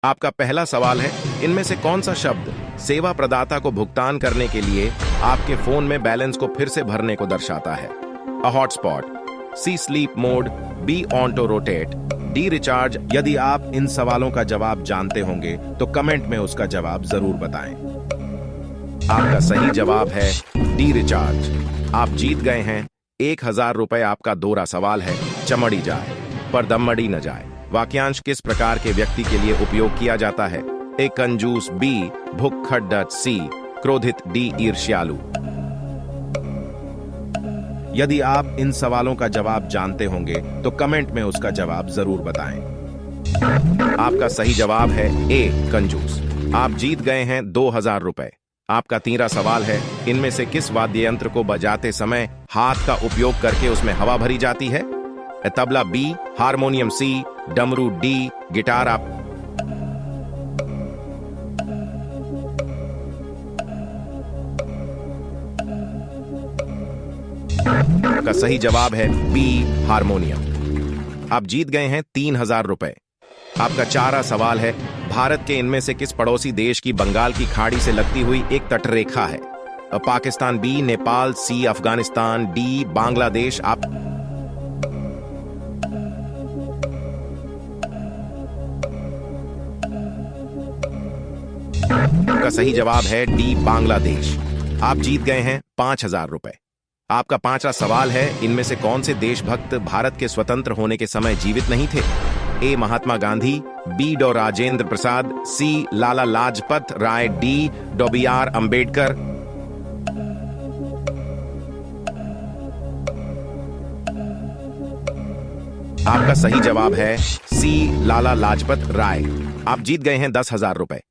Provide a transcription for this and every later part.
आपका पहला सवाल है, इनमें से कौन सा शब्द सेवा प्रदाता को भुगतान करने के लिए आपके फोन में बैलेंस को फिर से भरने को दर्शाता है? A hotspot, C sleep mode, B auto rotate, D recharge. यदि आप इन सवालों का जवाब जानते होंगे तो कमेंट में उसका जवाब जरूर बताएं। आपका सही जवाब है डी रिचार्ज। आप जीत गए हैं 1000 रुपए। आपका दोहरा सवाल है, चमड़ी जाए पर दमड़ी न जाए वाक्यांश किस प्रकार के व्यक्ति के लिए उपयोग किया जाता है? ए कंजूस, बी भुक्खड़, सी क्रोधित, डी ईर्ष्यालु। यदि आप इन सवालों का जवाब जानते होंगे तो कमेंट में उसका जवाब जरूर बताएं। आपका सही जवाब है ए कंजूस। आप जीत गए हैं 2000 रुपए। आपका तीसरा सवाल है, इनमें से किस वाद्य यंत्र को बजाते समय हाथ का उपयोग करके उसमें हवा भरी जाती है? तबला बी, हारमोनियम सी, डमरू डी, गिटार। आपका सही जवाब है बी हारमोनियम। आप जीत गए हैं 3000 रुपए। आपका चौथा सवाल है, भारत के इनमें से किस पड़ोसी देश की बंगाल की खाड़ी से लगती हुई एक तटरेखा है? पाकिस्तान बी, नेपाल सी, अफगानिस्तान डी, बांग्लादेश। आपका सही जवाब है डी बांग्लादेश। आप जीत गए हैं 5000 रुपए। आपका पांचवा सवाल है, इनमें से कौन से देशभक्त भारत के स्वतंत्र होने के समय जीवित नहीं थे? ए महात्मा गांधी, बी डॉ राजेंद्र प्रसाद, सी लाला लाजपत राय, डी डॉ बी.आर. अंबेडकर। आपका सही जवाब है सी लाला लाजपत राय। आप जीत गए हैं 10,000 रुपए।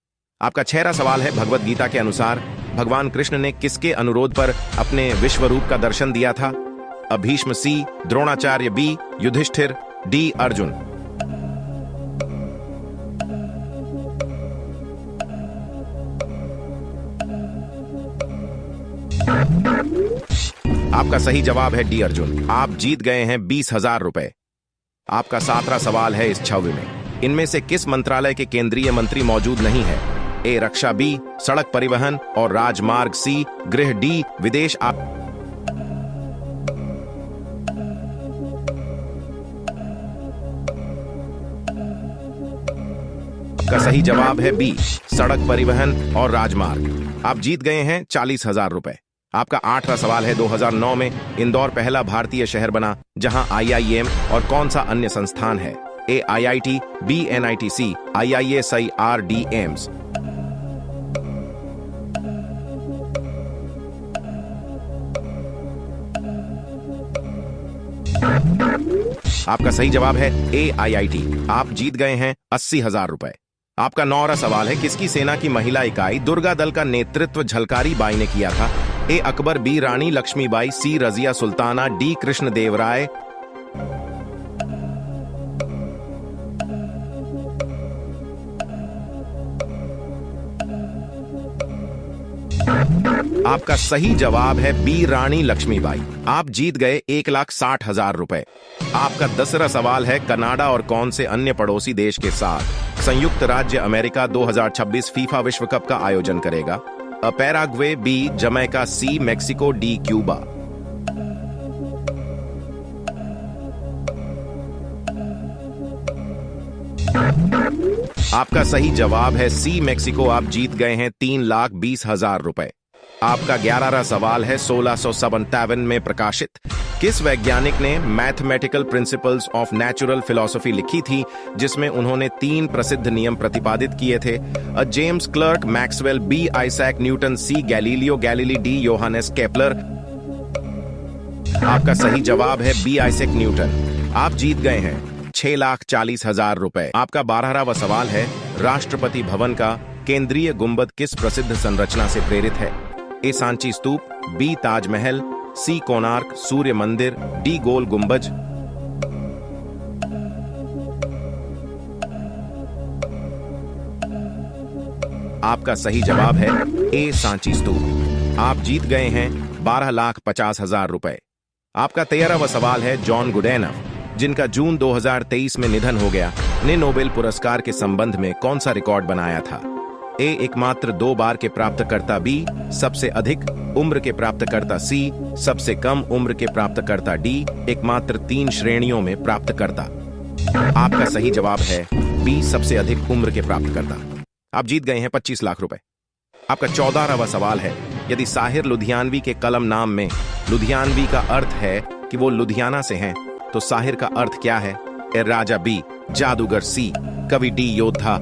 आपका छठा सवाल है, भगवत गीता के अनुसार भगवान कृष्ण ने किसके अनुरोध पर अपने विश्व रूप का दर्शन दिया था? भीष्म सी, द्रोणाचार्य बी, युधिष्ठिर डी, अर्जुन। आपका सही जवाब है डी अर्जुन। आप जीत गए हैं 20,000 रुपए। आपका 7वां सवाल है इस छवि में, इनमें से किस मंत्रालय के केंद्रीय मंत्री मौजूद नहीं है? ए रक्षा बी, सड़क परिवहन और राजमार्ग सी, गृह डी, विदेश। आपका सही जवाब है बी, सड़क परिवहन और राजमार्ग। आप जीत गए हैं 40,000 रुपए। आपका 8वां सवाल है, 2009 में इंदौर पहला भारतीय शहर बना जहां IIM और कौन सा अन्य संस्थान है? A IIT, B NITC, IISIR D AIIMS. आपका सही जवाब है ए IIT। आप जीत गए हैं 80,000 रुपए। आपका 9वां सवाल है, किसकी सेना की महिला इकाई दुर्गा दल का नेतृत्व झलकारी बाई ने किया था? ए अकबर, बी रानी लक्ष्मीबाई, सी रजिया सुल्ताना, डी कृष्ण देव राय। आपका सही जवाब है बी रानी लक्ष्मीबाई। आप जीत गए 1,60,000 रुपए। आपका 10वां सवाल है, कनाडा और कौन से अन्य पड़ोसी देश के साथ संयुक्त राज्य अमेरिका 2026 फीफा विश्व कप का आयोजन करेगा? पैराग्वे बी, जमैका सी, मेक्सिको डी, क्यूबा। आपका सही जवाब है सी, मेक्सिको। आप जीत गए हैं 3,20,000 रुपए। आपका 11वां सवाल है, 1657 में प्रकाशित किस वैज्ञानिक ने mathematical principles of natural philosophy लिखी थी, जिसमें उन्होंने 3 प्रसिद्ध नियम प्रतिपादित किए थे? James Clerk, Maxwell B, Isaac Newton C, Galileo Galilei D, Johannes Kepler. आपका सही जवाब है बी, आइजैक न्यूटन। आप जीत गए हैं 6,40,000 रुपए। आपका 12वां सवाल है, राष्ट्रपति भवन का केंद्रीय गुंबद किस प्रसिद्ध संरचना से प्रेरित है? ए सांची स्तूप, बी ताजमहल, सी कोणार्क सूर्य मंदिर, डी गोल गुंबज। आपका सही जवाब है ए सांची स्तूप। आप जीत गए हैं 12,50,000 रुपए। आपका 13वां सवाल है, जॉन गुडेनफ जिनका जून 2023 में निधन हो गया, ने नोबेल पुरस्कार के संबंध में कौन सा रिकॉर्ड बनाया था? ए एकमात्र 2 बार के प्राप्तकर्ता, बी सबसे अधिक उम्र के प्राप्तकर्ता, सी सबसे कम उम्र के प्राप्तकर्ता, डी एकमात्र 3 श्रेणियों में प्राप्तकर्ता। आपका सही जवाब है बी सबसे अधिक उम्र के प्राप्तकर्ता। आप जीत गए हैं 25 लाख रुपए। आपका 14वां सवाल है, यदि साहिर लुधियानवी के कलम नाम में लुधियानवी का अर्थ है कि वो लुधियाना से हैं, तो साहिर का अर्थ क्या है? ए राजा, बी जादूगर, सी कवि, डी योद्धा।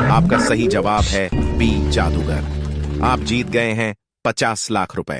आपका सही जवाब है बी जादूगर। आप जीत गए हैं 50 लाख रुपए।